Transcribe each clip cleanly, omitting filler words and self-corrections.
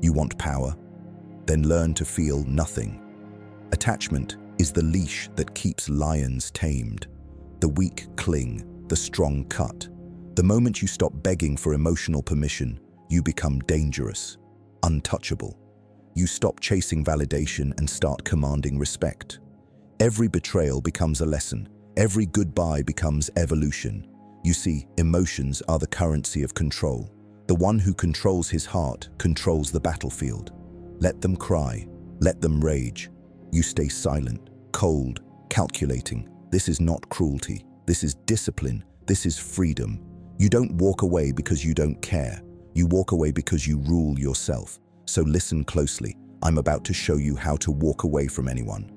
You want power? Then learn to feel nothing. Attachment is the leash that keeps lions tamed. The weak cling, the strong cut. The moment you stop begging for emotional permission, you become dangerous, untouchable. You stop chasing validation and start commanding respect. Every betrayal becomes a lesson. Every goodbye becomes evolution. You see, emotions are the currency of control. The one who controls his heart controls the battlefield. Let them cry. Let them rage. You stay silent, cold, calculating. This is not cruelty. This is discipline. This is freedom. You don't walk away because you don't care. You walk away because you rule yourself. So listen closely. I'm about to show you how to walk away from anyone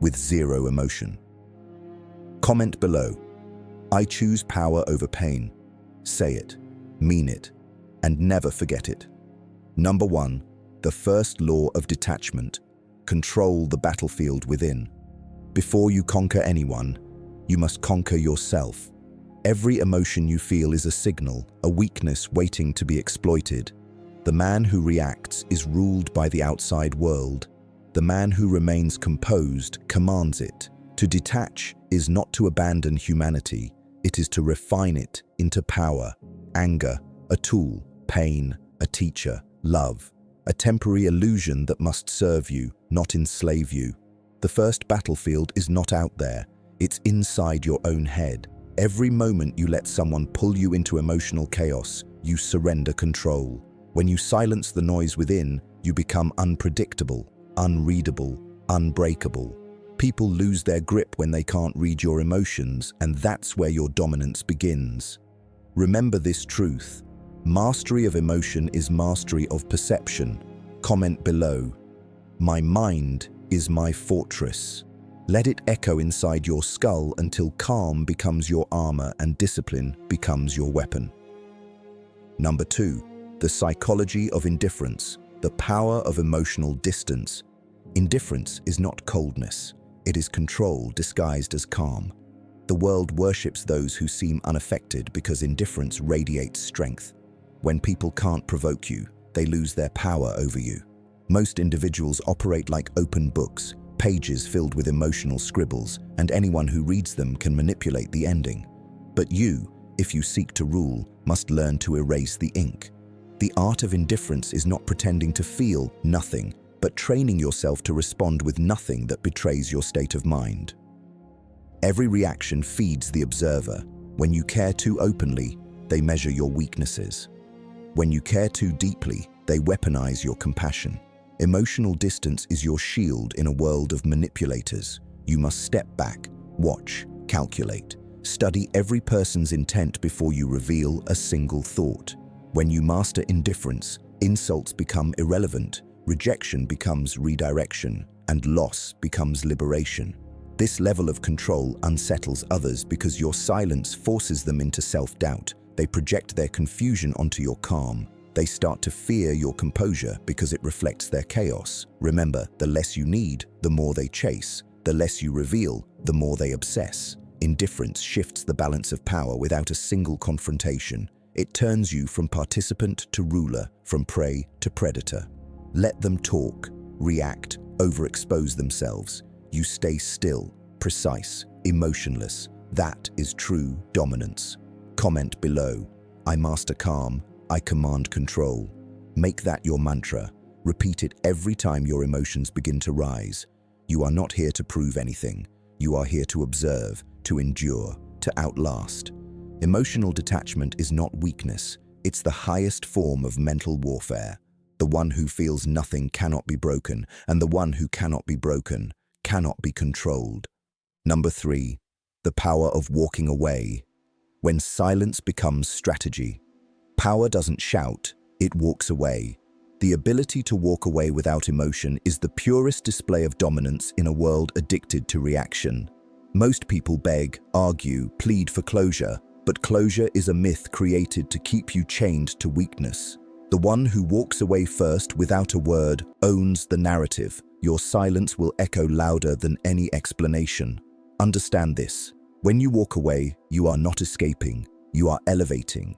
with zero emotion. Comment below. I choose power over pain. Say it, mean it, and never forget it. Number 1, the first law of detachment. Control the battlefield within. Before you conquer anyone, you must conquer yourself. Every emotion you feel is a signal, a weakness waiting to be exploited. The man who reacts is ruled by the outside world. The man who remains composed commands it. To detach is not to abandon humanity, it is to refine it into power. Anger, a tool. Pain, a teacher. Love, a temporary illusion that must serve you, not enslave you. The first battlefield is not out there, it's inside your own head. Every moment you let someone pull you into emotional chaos, you surrender control. When you silence the noise within, you become unpredictable, unreadable, unbreakable. People lose their grip when they can't read your emotions, and that's where your dominance begins. Remember this truth. Mastery of emotion is mastery of perception. Comment below. My mind is my fortress. Let it echo inside your skull until calm becomes your armor and discipline becomes your weapon. Number 2. The psychology of indifference, the power of emotional distance. Indifference is not coldness. It is control disguised as calm. The world worships those who seem unaffected because indifference radiates strength. When people can't provoke you, they lose their power over you. Most individuals operate like open books, pages filled with emotional scribbles, and anyone who reads them can manipulate the ending. But you, if you seek to rule, must learn to erase the ink. The art of indifference is not pretending to feel nothing, but training yourself to respond with nothing that betrays your state of mind. Every reaction feeds the observer. When you care too openly, they measure your weaknesses. When you care too deeply, they weaponize your compassion. Emotional distance is your shield in a world of manipulators. You must step back, watch, calculate. Study every person's intent before you reveal a single thought. When you master indifference, insults become irrelevant, rejection becomes redirection, and loss becomes liberation. This level of control unsettles others because your silence forces them into self-doubt. They project their confusion onto your calm. They start to fear your composure because it reflects their chaos. Remember, the less you need, the more they chase. The less you reveal, the more they obsess. Indifference shifts the balance of power without a single confrontation. It turns you from participant to ruler, from prey to predator. Let them talk, react, overexpose themselves. You stay still, precise, emotionless. That is true dominance. Comment below. I master calm. I command control. Make that your mantra. Repeat it every time your emotions begin to rise. You are not here to prove anything. You are here to observe, to endure, to outlast. Emotional detachment is not weakness. It's the highest form of mental warfare. The one who feels nothing cannot be broken, and the one who cannot be broken cannot be controlled. Number 3. The power of walking away. When silence becomes strategy. Power doesn't shout, it walks away. The ability to walk away without emotion is the purest display of dominance in a world addicted to reaction. Most people beg, argue, plead for closure, but closure is a myth created to keep you chained to weakness. The one who walks away first without a word owns the narrative. Your silence will echo louder than any explanation. Understand this. When you walk away, you are not escaping, you are elevating.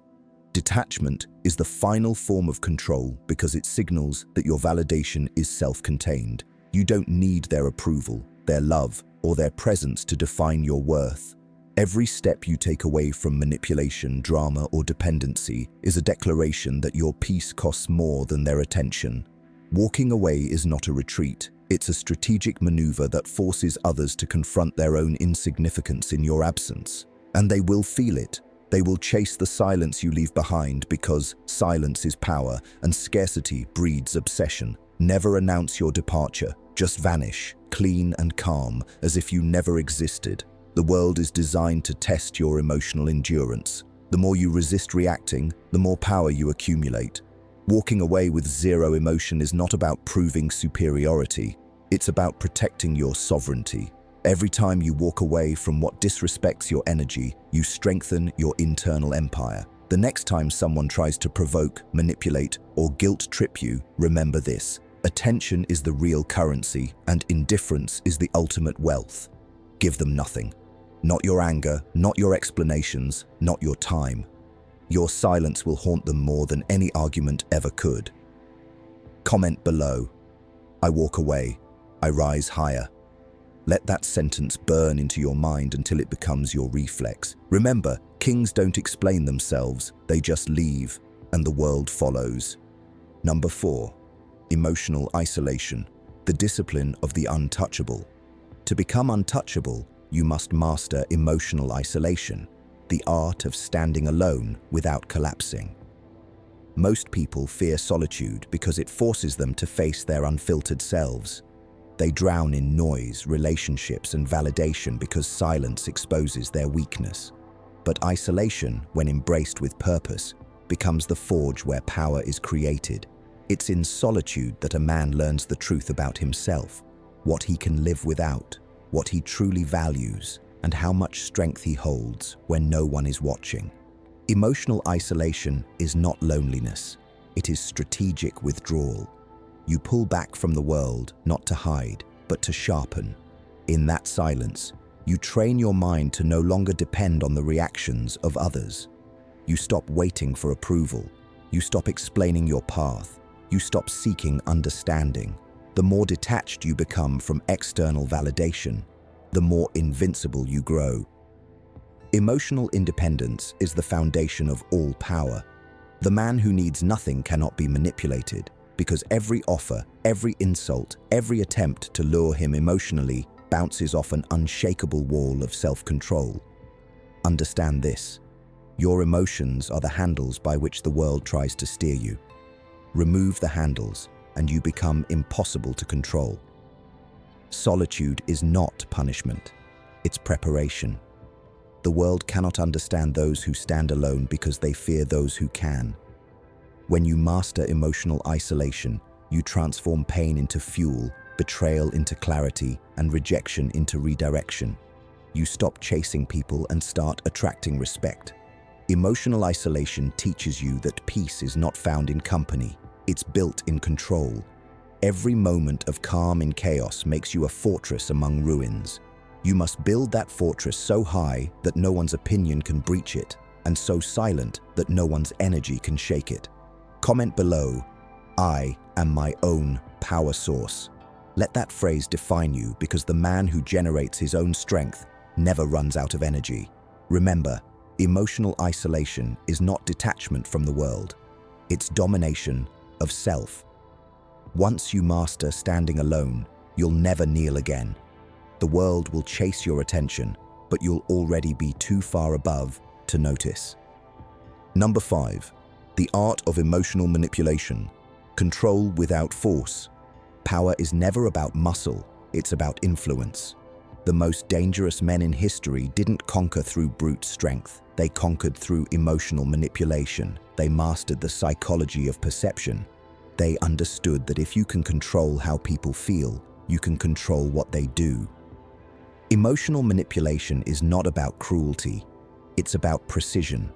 Detachment is the final form of control because it signals that your validation is self-contained. You don't need their approval, their love, or their presence to define your worth. Every step you take away from manipulation, drama, or dependency is a declaration that your peace costs more than their attention. Walking away is not a retreat. It's a strategic maneuver that forces others to confront their own insignificance in your absence. And they will feel it. They will chase the silence you leave behind because silence is power and scarcity breeds obsession. Never announce your departure. Just vanish, clean and calm, as if you never existed. The world is designed to test your emotional endurance. The more you resist reacting, the more power you accumulate. Walking away with zero emotion is not about proving superiority. It's about protecting your sovereignty. Every time you walk away from what disrespects your energy, you strengthen your internal empire. The next time someone tries to provoke, manipulate, or guilt trip you, remember this. Attention is the real currency, and indifference is the ultimate wealth. Give them nothing. Not your anger, not your explanations, not your time. Your silence will haunt them more than any argument ever could. Comment below. I walk away. I rise higher. Let that sentence burn into your mind until it becomes your reflex. Remember, kings don't explain themselves, they just leave, and the world follows. Number 4. Emotional isolation, the discipline of the untouchable. To become untouchable, you must master emotional isolation, the art of standing alone without collapsing. Most people fear solitude because it forces them to face their unfiltered selves. They drown in noise, relationships, and validation because silence exposes their weakness. But isolation, when embraced with purpose, becomes the forge where power is created. It's in solitude that a man learns the truth about himself, what he can live without, what he truly values, and how much strength he holds when no one is watching. Emotional isolation is not loneliness. It is strategic withdrawal. You pull back from the world, not to hide, but to sharpen. In that silence, you train your mind to no longer depend on the reactions of others. You stop waiting for approval. You stop explaining your path. You stop seeking understanding. The more detached you become from external validation, the more invincible you grow. Emotional independence is the foundation of all power. The man who needs nothing cannot be manipulated, because every offer, every insult, every attempt to lure him emotionally bounces off an unshakable wall of self-control. Understand this. Your emotions are the handles by which the world tries to steer you. Remove the handles, and you become impossible to control. Solitude is not punishment. It's preparation. The world cannot understand those who stand alone because they fear those who can. When you master emotional isolation, you transform pain into fuel, betrayal into clarity, and rejection into redirection. You stop chasing people and start attracting respect. Emotional isolation teaches you that peace is not found in company, it's built in control. Every moment of calm in chaos makes you a fortress among ruins. You must build that fortress so high that no one's opinion can breach it, and so silent that no one's energy can shake it. Comment below, I am my own power source. Let that phrase define you, because the man who generates his own strength never runs out of energy. Remember, emotional isolation is not detachment from the world. It's domination of self. Once you master standing alone, you'll never kneel again. The world will chase your attention, but you'll already be too far above to notice. Number 5. The art of emotional manipulation. Control without force. Power is never about muscle, it's about influence. The most dangerous men in history didn't conquer through brute strength. They conquered through emotional manipulation. They mastered the psychology of perception. They understood that if you can control how people feel, you can control what they do. Emotional manipulation is not about cruelty. It's about precision.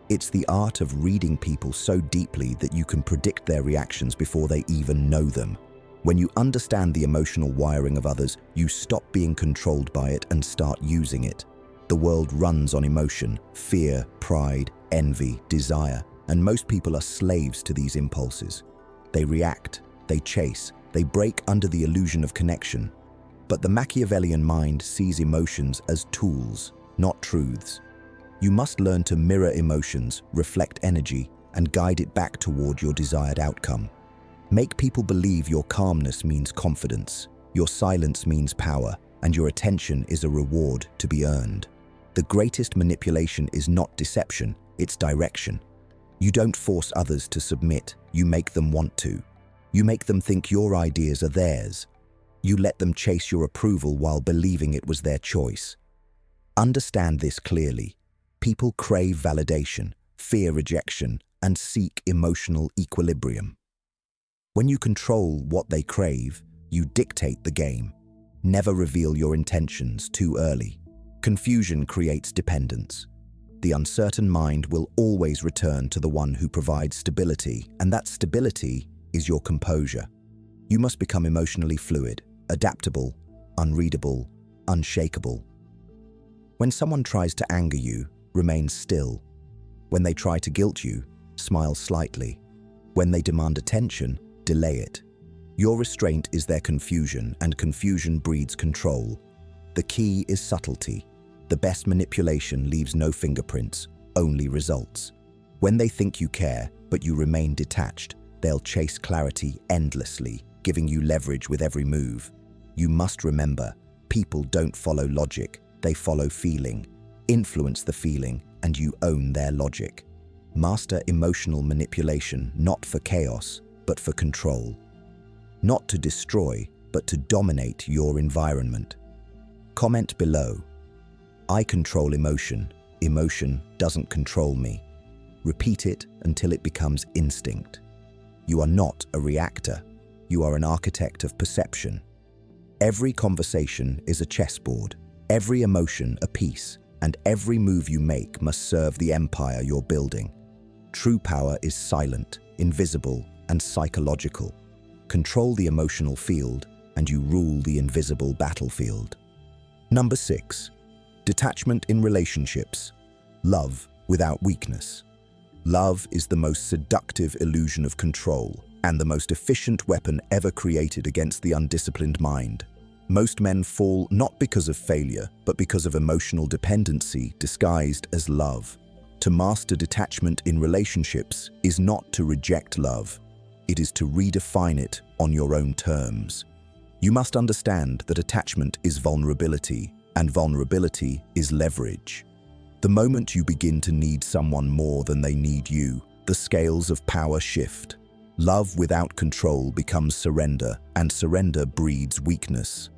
It's the art of reading people so deeply that you can predict their reactions before they even know them. When you understand the emotional wiring of others, you stop being controlled by it and start using it. The world runs on emotion, fear, pride, envy, desire. and most people are slaves to these impulses. They react, they chase, they break under the illusion of connection. But the Machiavellian mind sees emotions as tools, not truths. You must learn to mirror emotions, reflect energy, and guide it back toward your desired outcome. Make people believe your calmness means confidence, your silence means power, and your attention is a reward to be earned. The greatest manipulation is not deception, it's direction. You don't force others to submit, you make them want to. You make them think your ideas are theirs. You let them chase your approval while believing it was their choice. Understand this clearly. People crave validation, fear rejection, and seek emotional equilibrium. When you control what they crave, you dictate the game. Never reveal your intentions too early. Confusion creates dependence. The uncertain mind will always return to the one who provides stability, and that stability is your composure. You must become emotionally fluid, adaptable, unreadable, unshakable. When someone tries to anger you, remain still. When they try to guilt you, smile slightly. When they demand attention, delay it. Your restraint is their confusion, and confusion breeds control. The key is subtlety. The best manipulation leaves no fingerprints, only results. When they think you care, but you remain detached, they'll chase clarity endlessly, giving you leverage with every move. You must remember, people don't follow logic, they follow feeling. Influence the feeling, and you own their logic. Master emotional manipulation not for chaos, but for control. Not to destroy, but to dominate your environment. Comment below. I control emotion. Emotion doesn't control me. Repeat it until it becomes instinct. You are not a reactor. You are an architect of perception. Every conversation is a chessboard, every emotion a piece, and every move you make must serve the empire you're building. True power is silent, invisible, and psychological. Control the emotional field, and you rule the invisible battlefield. Number 6. Detachment in relationships. Love without weakness. Love is the most seductive illusion of control, and the most efficient weapon ever created against the undisciplined mind. Most men fall not because of failure, but because of emotional dependency disguised as love. To master detachment in relationships is not to reject love. It is to redefine it on your own terms. You must understand that attachment is vulnerability, and vulnerability is leverage. The moment you begin to need someone more than they need you, the scales of power shift. Love without control becomes surrender, and surrender breeds weakness.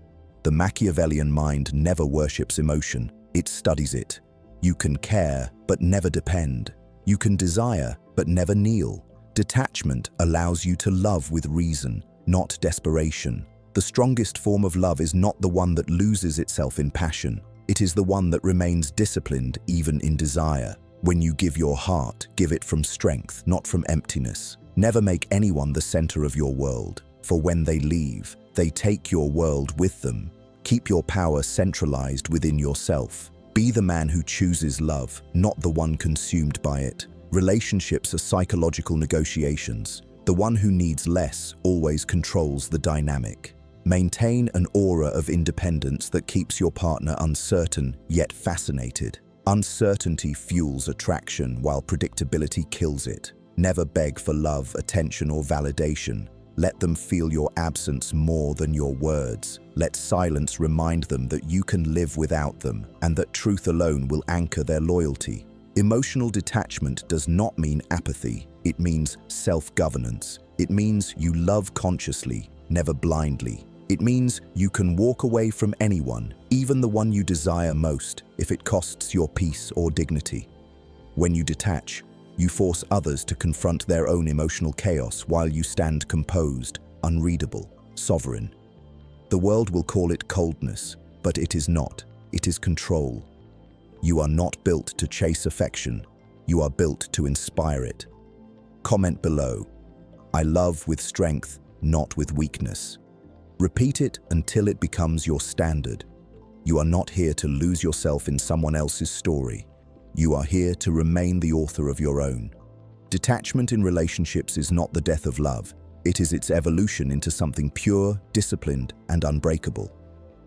The Machiavellian mind never worships emotion, it studies it. You can care, but never depend. You can desire, but never kneel. Detachment allows you to love with reason, not desperation. The strongest form of love is not the one that loses itself in passion. It is the one that remains disciplined even in desire. When you give your heart, give it from strength, not from emptiness. Never make anyone the center of your world, for when they leave, they take your world with them. Keep your power centralized within yourself. Be the man who chooses love, not the one consumed by it. Relationships are psychological negotiations. The one who needs less always controls the dynamic. Maintain an aura of independence that keeps your partner uncertain yet fascinated. Uncertainty fuels attraction while predictability kills it. Never beg for love, attention, or validation. Let them feel your absence more than your words. Let silence remind them that you can live without them and that truth alone will anchor their loyalty. Emotional detachment does not mean apathy. It means self-governance. It means you love consciously, never blindly. It means you can walk away from anyone, even the one you desire most, if it costs your peace or dignity. When you detach, you force others to confront their own emotional chaos while you stand composed, unreadable, sovereign. The world will call it coldness, but it is not. It is control. You are not built to chase affection. You are built to inspire it. Comment below. I love with strength, not with weakness. Repeat it until it becomes your standard. You are not here to lose yourself in someone else's story. You are here to remain the author of your own. Detachment in relationships is not the death of love. It is its evolution into something pure, disciplined, and unbreakable.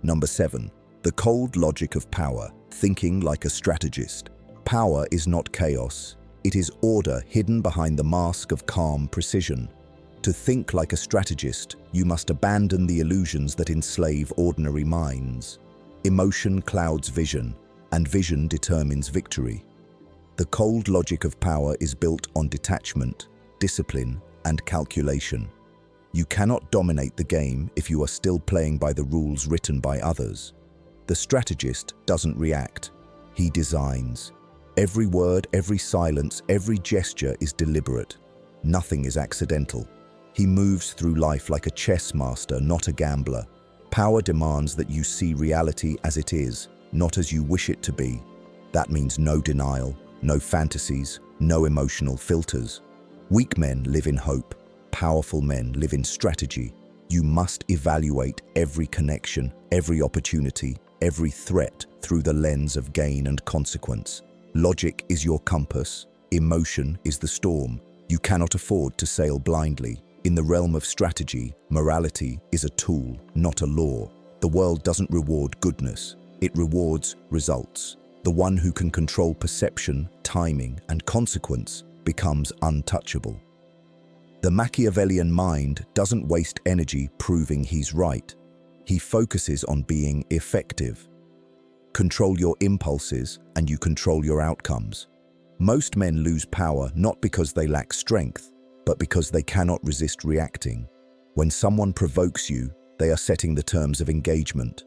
Number 7. The cold logic of power, thinking like a strategist. Power is not chaos. It is order hidden behind the mask of calm precision. To think like a strategist, you must abandon the illusions that enslave ordinary minds. Emotion clouds vision, and vision determines victory. The cold logic of power is built on detachment, discipline, and calculation. You cannot dominate the game if you are still playing by the rules written by others. The strategist doesn't react. He designs. Every word, every silence, every gesture is deliberate. Nothing is accidental. He moves through life like a chess master, not a gambler. Power demands that you see reality as it is, not as you wish it to be. That means no denial, no fantasies, no emotional filters. Weak men live in hope. Powerful men live in strategy. You must evaluate every connection, every opportunity, every threat through the lens of gain and consequence. Logic is your compass. Emotion is the storm. You cannot afford to sail blindly. In the realm of strategy, morality is a tool, not a law. The world doesn't reward goodness. It rewards results. The one who can control perception, timing, and consequence becomes untouchable. The Machiavellian mind doesn't waste energy proving he's right. He focuses on being effective. Control your impulses and you control your outcomes. Most men lose power not because they lack strength, but because they cannot resist reacting. When someone provokes you, they are setting the terms of engagement.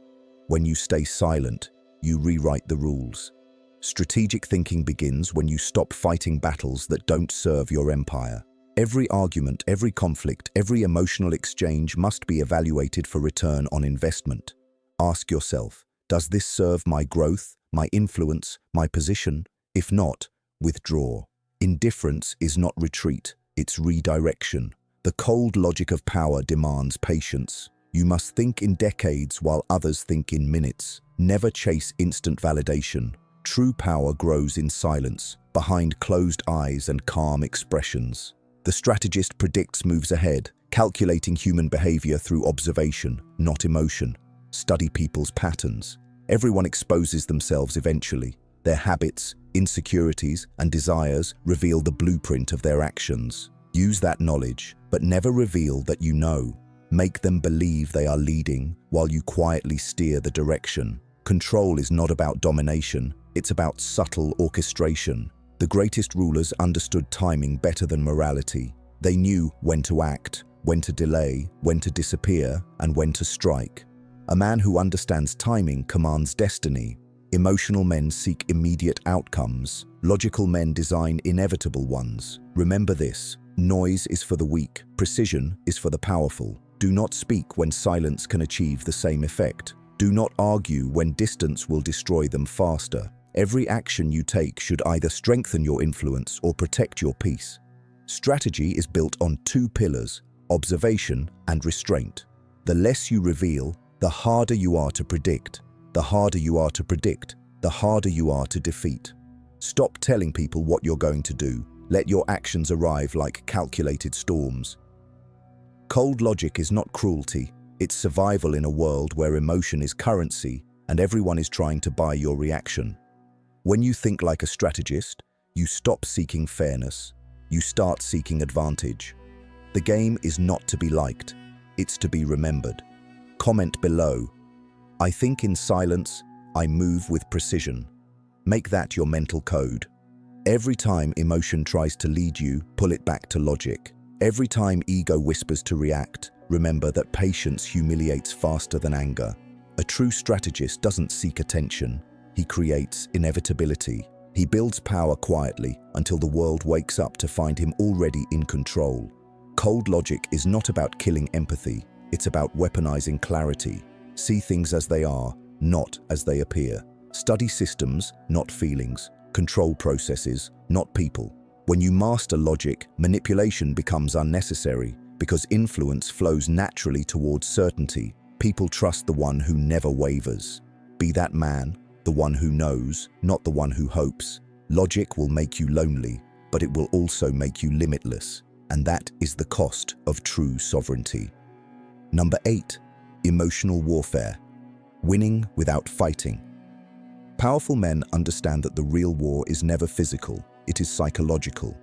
When you stay silent, you rewrite the rules. Strategic thinking begins when you stop fighting battles that don't serve your empire. Every argument, every conflict, every emotional exchange must be evaluated for return on investment. Ask yourself, does this serve my growth, my influence, my position? If not, withdraw. Indifference is not retreat, it's redirection. The cold logic of power demands patience. You must think in decades while others think in minutes. Never chase instant validation. True power grows in silence, behind closed eyes and calm expressions. The strategist predicts moves ahead, calculating human behavior through observation, not emotion. Study people's patterns. Everyone exposes themselves eventually. Their habits, insecurities, and desires reveal the blueprint of their actions. Use that knowledge, but never reveal that you know. Make them believe they are leading while you quietly steer the direction. Control is not about domination, it's about subtle orchestration. The greatest rulers understood timing better than morality. They knew when to act, when to delay, when to disappear, and when to strike. A man who understands timing commands destiny. Emotional men seek immediate outcomes. Logical men design inevitable ones. Remember this: noise is for the weak, precision is for the powerful. Do not speak when silence can achieve the same effect. Do not argue when distance will destroy them faster. Every action you take should either strengthen your influence or protect your peace. Strategy is built on two pillars: observation and restraint. The less you reveal, the harder you are to predict. The harder you are to predict, the harder you are to defeat. Stop telling people what you're going to do. Let your actions arrive like calculated storms. Cold logic is not cruelty. It's survival in a world where emotion is currency and everyone is trying to buy your reaction. When you think like a strategist, you stop seeking fairness. You start seeking advantage. The game is not to be liked. It's to be remembered. Comment below: I think in silence, I move with precision. Make that your mental code. Every time emotion tries to lead you, pull it back to logic. Every time ego whispers to react, remember that patience humiliates faster than anger. A true strategist doesn't seek attention. He creates inevitability. He builds power quietly until the world wakes up to find him already in control. Cold logic is not about killing empathy. It's about weaponizing clarity. See things as they are, not as they appear. Study systems, not feelings. Control processes, not people. When you master logic, manipulation becomes unnecessary because influence flows naturally towards certainty. People trust the one who never wavers. Be that man, the one who knows, not the one who hopes. Logic will make you lonely, but it will also make you limitless, and that is the cost of true sovereignty. Number 8. Emotional warfare. Winning without fighting. Powerful men understand that the real war is never physical, it is psychological.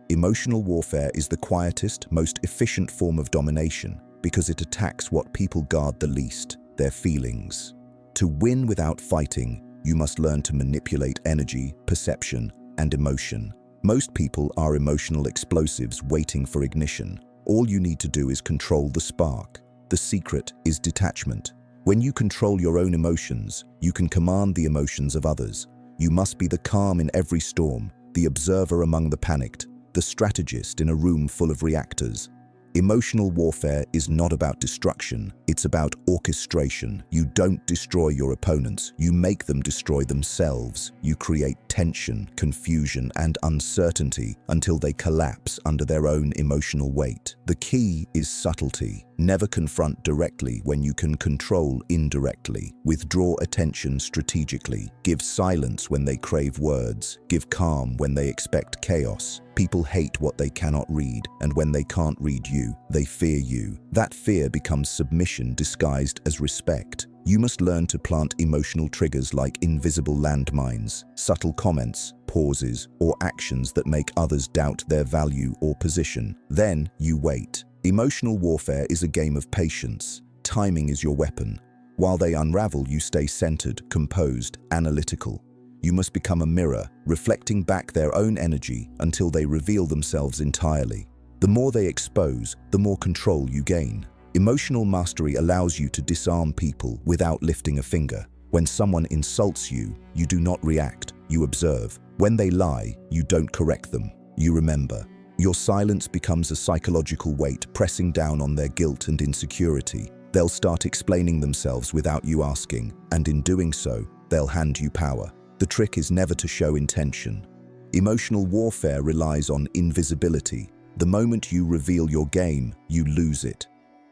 Emotional warfare is the quietest, most efficient form of domination because it attacks what people guard the least, their feelings. To win without fighting, you must learn to manipulate energy, perception, and emotion. Most people are emotional explosives waiting for ignition. All you need to do is control the spark. The secret is detachment. When you control your own emotions, you can command the emotions of others. You must be the calm in every storm, the observer among the panicked, the strategist in a room full of reactors. Emotional warfare is not about destruction, it's about orchestration. You don't destroy your opponents, you make them destroy themselves. You create tension, confusion, and uncertainty until they collapse under their own emotional weight. The key is subtlety. Never confront directly when you can control indirectly. Withdraw attention strategically. Give silence when they crave words. Give calm when they expect chaos. People hate what they cannot read, and when they can't read you, they fear you. That fear becomes submission disguised as respect. You must learn to plant emotional triggers like invisible landmines, subtle comments, pauses, or actions that make others doubt their value or position. Then you wait. Emotional warfare is a game of patience. Timing is your weapon. While they unravel, you stay centered, composed, analytical. You must become a mirror, reflecting back their own energy until they reveal themselves entirely. The more they expose, the more control you gain. Emotional mastery allows you to disarm people without lifting a finger. When someone insults you, you do not react, you observe. When they lie, you don't correct them, you remember. Your silence becomes a psychological weight pressing down on their guilt and insecurity. They'll start explaining themselves without you asking, and in doing so, they'll hand you power. The trick is never to show intention. Emotional warfare relies on invisibility. The moment you reveal your game, you lose it.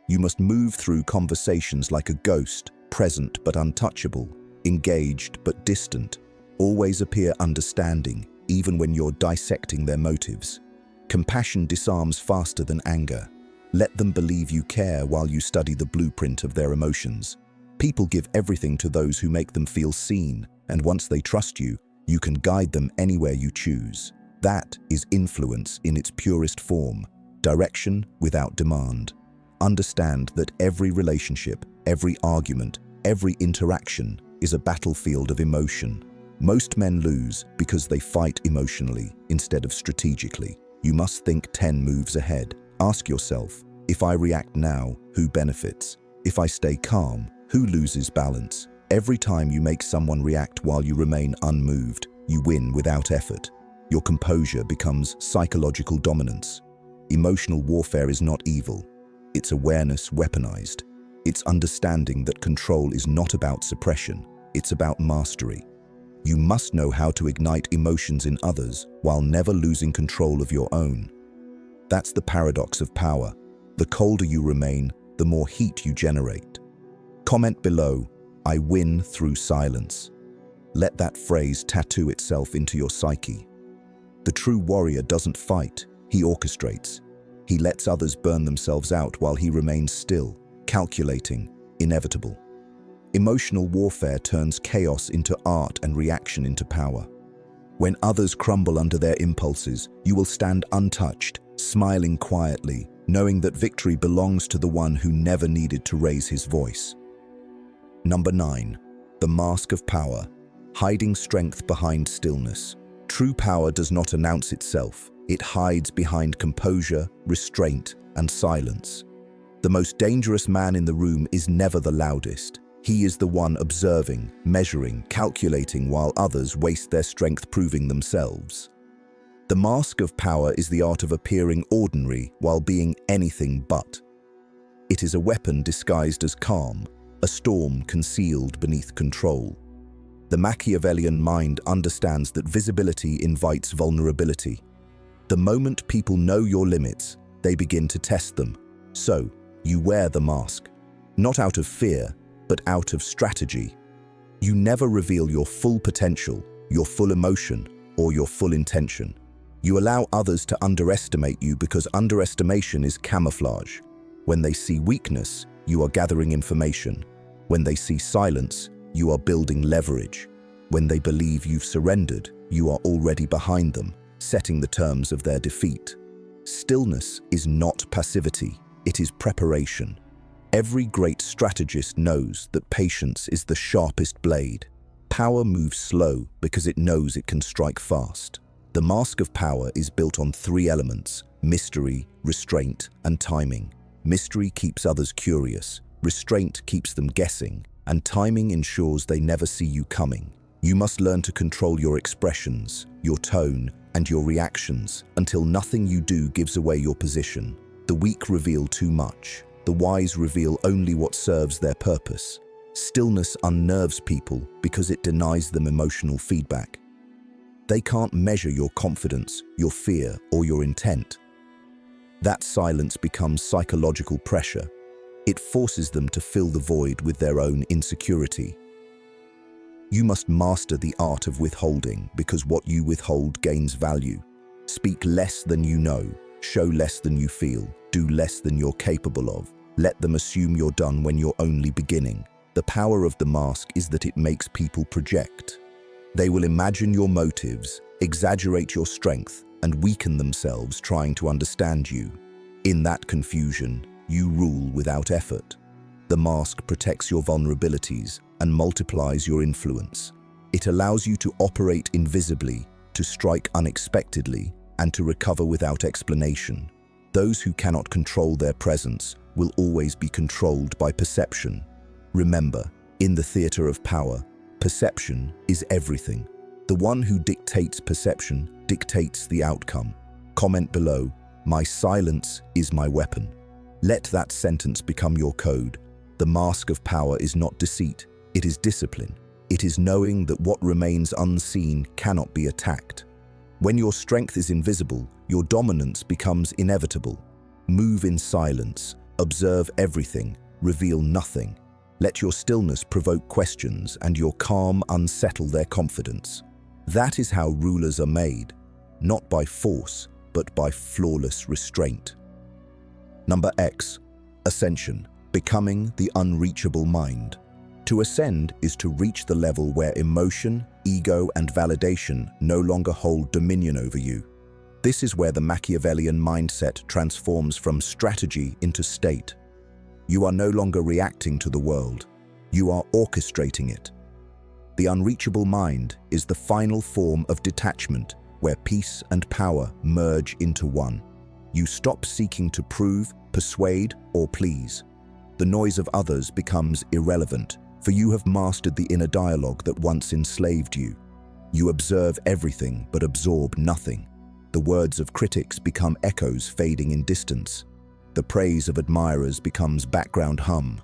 You must move through conversations like a ghost, present but untouchable, engaged but distant. Always appear understanding, even when you're dissecting their motives. Compassion disarms faster than anger. Let them believe you care while you study the blueprint of their emotions. People give everything to those who make them feel seen, and once they trust you, you can guide them anywhere you choose. That is influence in its purest form, direction without demand. Understand that every relationship, every argument, every interaction is a battlefield of emotion. Most men lose because they fight emotionally instead of strategically. You must think 10 moves ahead. Ask yourself, if I react now, who benefits? If I stay calm, who loses balance? Every time you make someone react while you remain unmoved, you win without effort. Your composure becomes psychological dominance. Emotional warfare is not evil. It's awareness weaponized. It's understanding that control is not about suppression, it's about mastery. You must know how to ignite emotions in others while never losing control of your own. That's the paradox of power. The colder you remain, the more heat you generate. Comment below, I win through silence. Let that phrase tattoo itself into your psyche. The true warrior doesn't fight, he orchestrates. He lets others burn themselves out while he remains still, calculating, inevitable. Emotional warfare turns chaos into art and reaction into power. When others crumble under their impulses, you will stand untouched, smiling quietly, knowing that victory belongs to the one who never needed to raise his voice. Number 9. The mask of power, hiding strength behind stillness. True power does not announce itself. It hides behind composure, restraint, and silence. The most dangerous man in the room is never the loudest. He is the one observing, measuring, calculating while others waste their strength proving themselves. The mask of power is the art of appearing ordinary while being anything but. It is a weapon disguised as calm, a storm concealed beneath control. The Machiavellian mind understands that visibility invites vulnerability. The moment people know your limits, they begin to test them. So, you wear the mask, not out of fear, but out of strategy. You never reveal your full potential, your full emotion, or your full intention. You allow others to underestimate you because underestimation is camouflage. When they see weakness, you are gathering information. When they see silence, you are building leverage. When they believe you've surrendered, you are already behind them, setting the terms of their defeat. Stillness is not passivity, it is preparation. Every great strategist knows that patience is the sharpest blade. Power moves slow because it knows it can strike fast. The mask of power is built on three elements: mystery, restraint, and timing. Mystery keeps others curious, restraint keeps them guessing, and timing ensures they never see you coming. You must learn to control your expressions, your tone, and your reactions until nothing you do gives away your position. The weak reveal too much. The wise reveal only what serves their purpose. Stillness unnerves people because it denies them emotional feedback. They can't measure your confidence, your fear, or your intent. That silence becomes psychological pressure. It forces them to fill the void with their own insecurity. You must master the art of withholding because what you withhold gains value. Speak less than you know, show less than you feel, do less than you're capable of. Let them assume you're done when you're only beginning. The power of the mask is that it makes people project. They will imagine your motives, exaggerate your strength, and weaken themselves trying to understand you. In that confusion, you rule without effort. The mask protects your vulnerabilities and multiplies your influence. It allows you to operate invisibly, to strike unexpectedly, and to recover without explanation. Those who cannot control their presence will always be controlled by perception. Remember, in the theater of power, perception is everything. The one who dictates perception dictates the outcome. Comment below, "My silence is my weapon." Let that sentence become your code. The mask of power is not deceit, it is discipline. It is knowing that what remains unseen cannot be attacked. When your strength is invisible, your dominance becomes inevitable. Move in silence, observe everything, reveal nothing. Let your stillness provoke questions and your calm unsettle their confidence. That is how rulers are made, not by force, but by flawless restraint. Number X, Ascension, becoming the unreachable mind. To ascend is to reach the level where emotion, ego, and validation no longer hold dominion over you. This is where the Machiavellian mindset transforms from strategy into state. You are no longer reacting to the world, you are orchestrating it. The unreachable mind is the final form of detachment, where peace and power merge into one. You stop seeking to prove, persuade, or please. The noise of others becomes irrelevant, for you have mastered the inner dialogue that once enslaved you. You observe everything but absorb nothing. The words of critics become echoes fading in distance. The praise of admirers becomes background hum.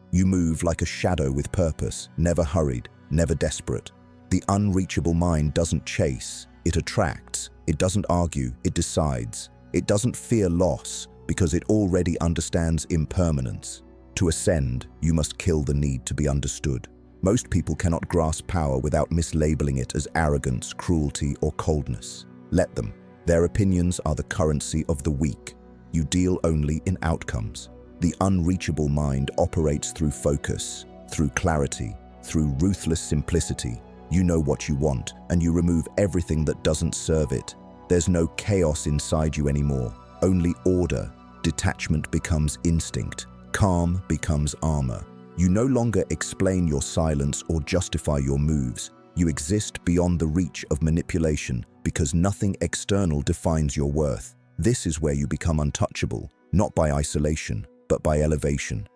You move like a shadow with purpose, never hurried, never desperate. The unreachable mind doesn't chase, it attracts. It doesn't argue, it decides. It doesn't fear loss because it already understands impermanence. To ascend, you must kill the need to be understood. Most people cannot grasp power without mislabeling it as arrogance, cruelty, or coldness. Let them. Their opinions are the currency of the weak. You deal only in outcomes. The unreachable mind operates through focus, through clarity, through ruthless simplicity. You know what you want, and you remove everything that doesn't serve it. There's no chaos inside you anymore, only order. Detachment becomes instinct. Calm becomes armor. You no longer explain your silence or justify your moves. You exist beyond the reach of manipulation because nothing external defines your worth. This is where you become untouchable, not by isolation, but by elevation.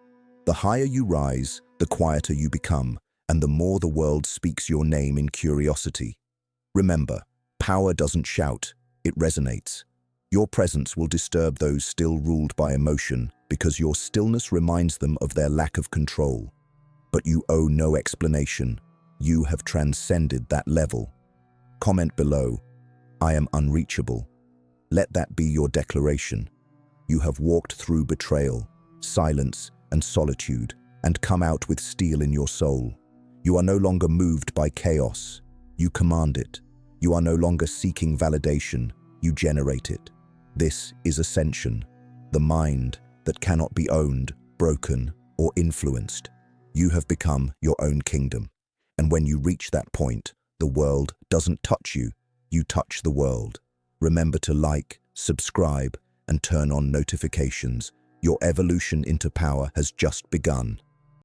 The higher you rise, the quieter you become, and the more the world speaks your name in curiosity. Remember, power doesn't shout, it resonates. Your presence will disturb those still ruled by emotion because your stillness reminds them of their lack of control. But you owe no explanation. You have transcended that level. Comment below, "I am unreachable." Let that be your declaration. You have walked through betrayal, silence, and solitude, and come out with steel in your soul. You are no longer moved by chaos. You command it. You are no longer seeking validation. you generate it. This is Ascension, the mind that cannot be owned, broken, or influenced. You have become your own kingdom. And when you reach that point, the world doesn't touch you, you touch the world. Remember to like, subscribe, and turn on notifications. Your evolution into power has just begun.